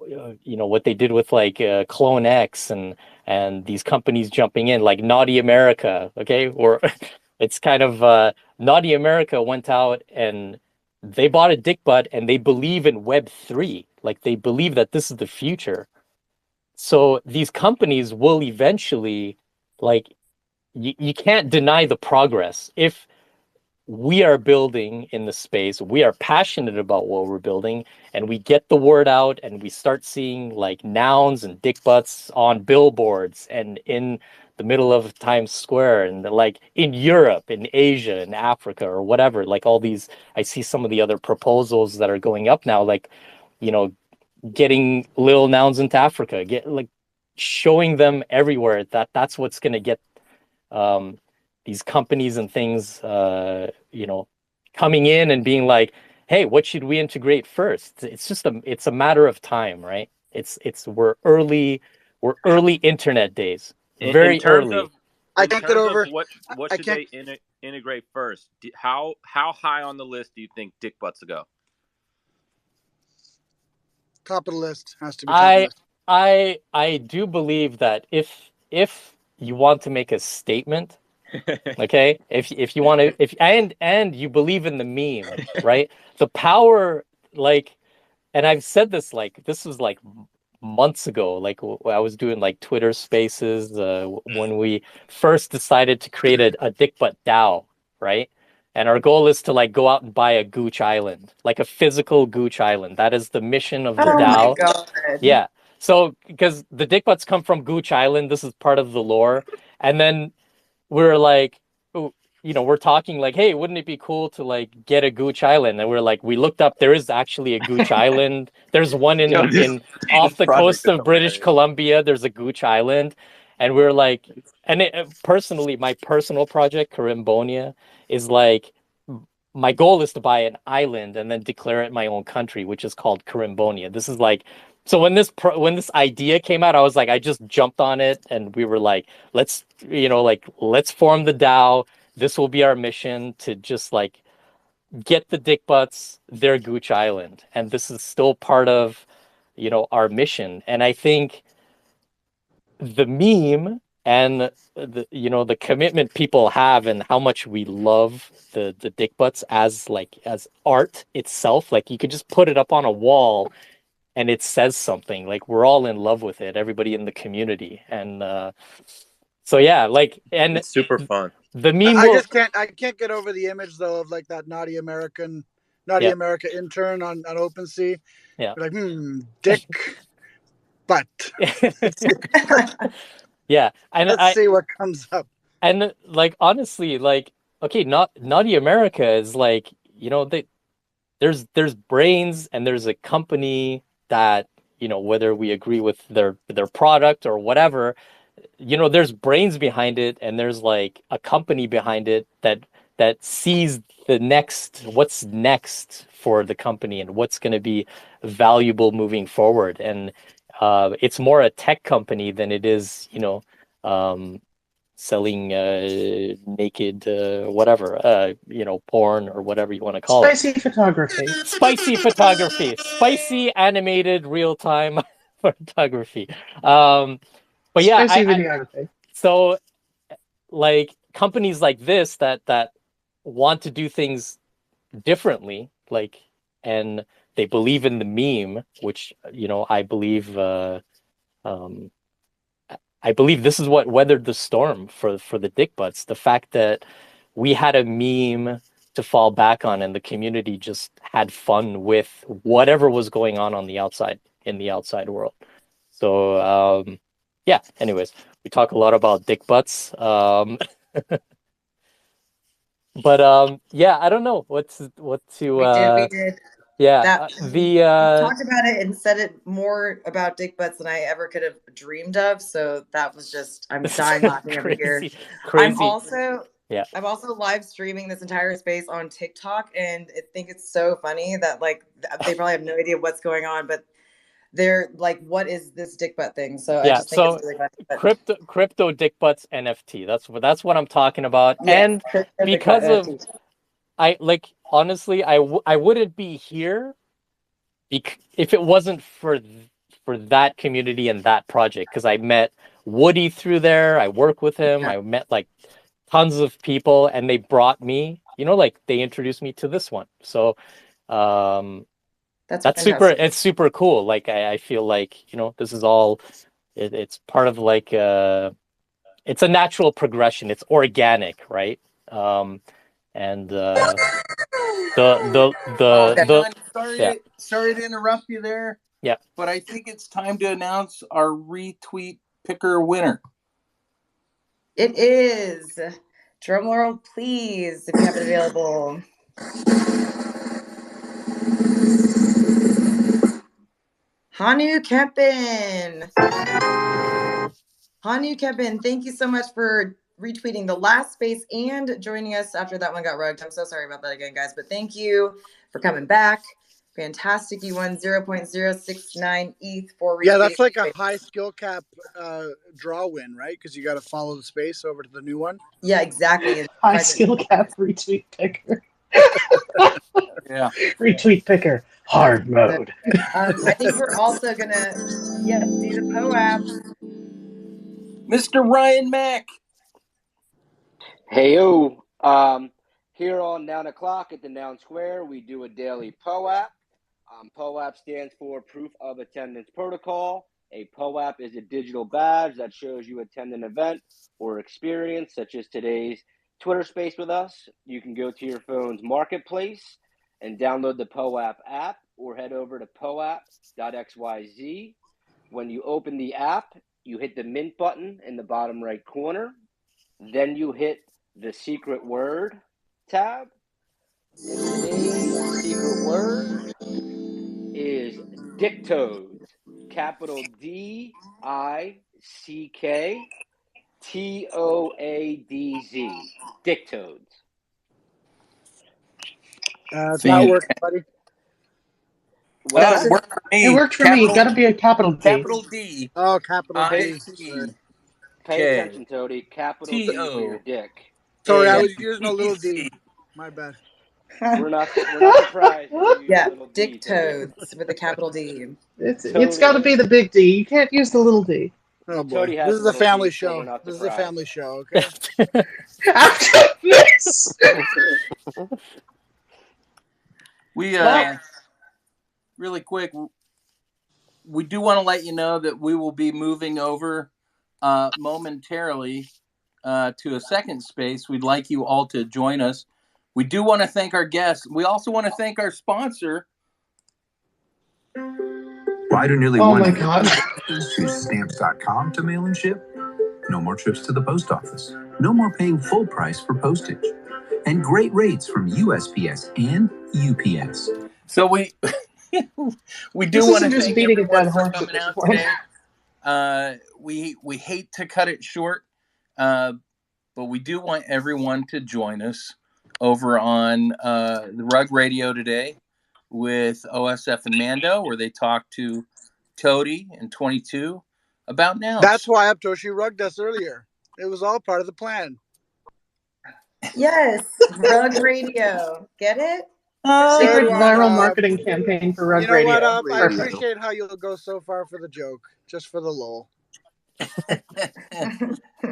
what they did with like Clone X and these companies jumping in, like Naughty America, okay? Or it's kind of Naughty America went out and they bought a dick butt, and they believe in Web3. Like, they believe that this is the future. So these companies will eventually, like, you can't deny the progress. If we are building in the space, we are passionate about what we're building, and we get the word out, and we start seeing like nouns and dick butts on billboards and in the middle of Times Square, and like in Europe, in Asia, in Africa, or whatever. Like, all these, I see some of the other proposals that are going up now, like, getting little nouns into Africa, showing them everywhere. That's what's going to get these companies and things, coming in and being like, hey, what should we integrate first? It's a matter of time, right? We're early internet days, very early. I in can't get terms over. of what I should can't. they integrate first? How high on the list do you think dick butts go? Top of the list has to be top of the list. I do believe that if you want to make a statement, okay, if you want to, if and you believe in the meme, right? The power, like, and I've said this, like, this was like months ago, like I was doing like Twitter Spaces when we first decided to create a dick butt DAO, right? And our goal is to like go out and buy a Gooch Island, like a physical Gooch Island. That is the mission of the Oh my DAO. God. Yeah. So because the dick butts come from Gooch Island, this is part of the lore. And then we're like, oh, you know, we're talking like, hey, wouldn't it be cool to like get a Gooch Island? And we're like, we looked up, there is actually a Gooch Island. There's one Yo, in off the project coast is of British hilarious. Columbia. There's a Gooch Island, and we're like, and personally, my personal project, Kerimbonia, is like, my goal is to buy an island and then declare it my own country, which is called Kerimbonia. This is like, so when this idea came out, I was like, I just jumped on it, and we were like, let's, you know, like, let's form the DAO. This will be our mission to just like get the dick butts their Gooch Island, and this is still part of, you know, our mission. And I think the meme and the, you know, the commitment people have and how much we love the dick butts as like as art itself, like you could just put it up on a wall and it says something. Like we're all in love with it, everybody in the community. And so yeah, like, and It's super fun. the meme I will, just can't. I can't get over the image though of like that naughty America intern on OpenSea. yeah. Like, dick, butt. Yeah, and Let's see what comes up. and like honestly, like, okay, not Naughty America is like, you know, there's brains and there's a company that, you know, whether we agree with their product or whatever, you know, there's brains behind it, and there's like a company behind it that sees what's next for the company and what's going to be valuable moving forward. And it's more a tech company than it is, you know, selling naked whatever, you know, porn or whatever you want to call Spicy photography. Spicy photography, spicy animated real-time photography. But yeah, Spicy videography. so like companies like this that want to do things differently, like, and they believe in the meme, which, you know, I believe this is what weathered the storm for the dick butts. The fact that we had a meme to fall back on, and the community just had fun with whatever was going on the outside, in the outside world. So yeah. Anyways, we talk a lot about dick butts. But yeah, I don't know what to We did. yeah, That we talked about it and said it more about dick butts than I ever could have dreamed of. So that was just, I'm dying laughing over here. crazy. I'm also live streaming this entire space on TikTok, and I think it's so funny that like they probably have no idea what's going on, but they're like, what is this dick butt thing? So I just think it's really funny. But crypto dick butts NFT. That's what I'm talking about. yes, And because of, I like, honestly, I wouldn't be here if it wasn't for that community and that project, because I met Woody through there. I work with him. I met like tons of people, and they brought me, you know, like they introduced me to this one. So that's super, it's super cool. Like I feel like, you know, this is all it's part of like it's a natural progression. It's organic, right? And sorry to interrupt you there. Yeah. But I think it's time to announce our retweet picker winner. It is. Drum roll, please, if you have it available. Hanu Kempin. Hanu Kempin, thank you so much for retweeting the last space and joining us after that one got rugged. I'm so sorry about that again, guys, but thank you for coming back. Fantastic. You won 0.069 ETH for Yeah, that's retweeting. like a high skill cap draw win, right? Because you got to follow the space over to the new one. Yeah, exactly. High skill cap retweet picker. Yeah. Retweet picker. Hard mode. I think we're also gonna do the POAP. Mr. Ryan Mack. Heyo. Here on Noun O'Clock at the Noun Square, we do a daily POAP. POAP stands for Proof of Attendance Protocol. A POAP is a digital badge that shows you attend an event or experience, such as today's Twitter Space with us. You can go to your phone's marketplace and download the POAP app, or head over to poap.xyz. When you open the app, you hit the mint button in the bottom right corner. Then you hit the secret word tab. And today's secret word is Dictodes. Capital DICKTOADZ. Dictodes. It's not working, buddy. That worked for me. It worked for me. Got to be a capital D. Capital D. Oh, capital D. Pay attention, Toady. Capital D for your dick. Sorry, I was using a little D. My bad. We're not surprised. Dictodes with a capital D. It's got to be the big D. You can't use the little D. Oh boy, this is a family show. This is a family show. Okay. After this. We really quick, we do want to let you know that we will be moving over momentarily to a second space. We'd like you all to join us. We do want to thank our guests. We also want to thank our sponsor. Why do nearly Oh my God. choose stamps.com to mail and ship? No more trips to the post office. No more paying full price for postage. And great rates from USPS and UPS. So we do want to thank everyone for coming out today. We hate to cut it short, but we do want everyone to join us over on the Rug Radio today with OSF and Mando, where they talk to Toady and 22 about nouns. That's why Aptoshi rugged us earlier. It was all part of the plan. Yes, Rug Radio. Get it? Secret viral marketing campaign for Rug Radio. You know what? I appreciate how you'll go so far for the joke, just for the lol.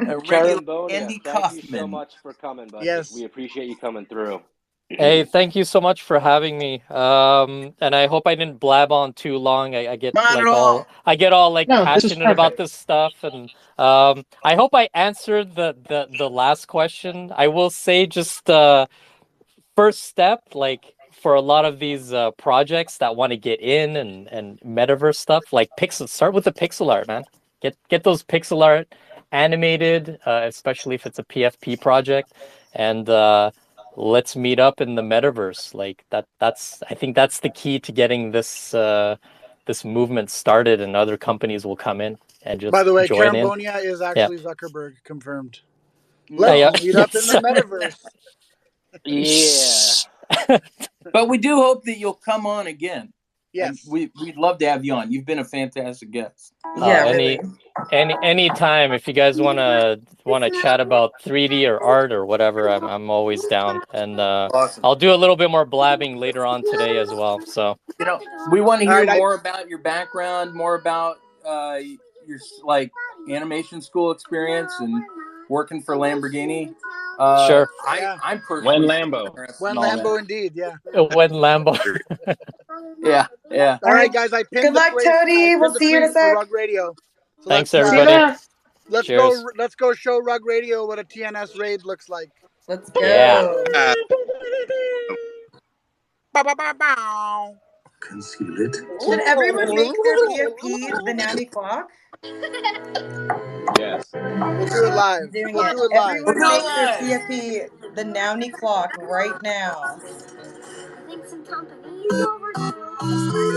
Kerimbonia, thank you so much for coming, buddy. Yes. We appreciate you coming through. Hey, thank you so much for having me. And I hope I didn't blab on too long. I get all passionate about this stuff, and I hope I answered the last question. I will say just first step, like for a lot of these projects that want to get in and metaverse stuff, like start with the pixel art, man. Get those pixel art animated, especially if it's a PFP project, and let's meet up in the metaverse. Like that's I think that's the key to getting this this movement started, and other companies will come in and just. By the way, join Kerimbonia is actually Zuckerberg confirmed. Let's meet up in the metaverse. Yeah. But we do hope that you'll come on again. Yes. And we'd love to have you on. You've been a fantastic guest. Any time if you guys wanna chat about 3D or art or whatever, I'm always down. And awesome. I'll do a little bit more blabbing later on today as well. So we want to hear more about your background, more about your animation school experience and working for Lamborghini. Sure. I'm personally When Lambo, indeed, yeah. When Lambo. yeah. All right, guys. I pinned Good luck, Toady. We'll see you in a sec. Rug Radio. So thanks, everybody. Let's Let's go show Rug Radio what a TNS raid looks like. Let's go. Yeah. Conceal it. Should everyone make their PFP the Noundy clock? Yes. We'll do it live. Doing We'll it. do it live. Everyone make their PFP the Noundy clock right now. I think some companies oversold.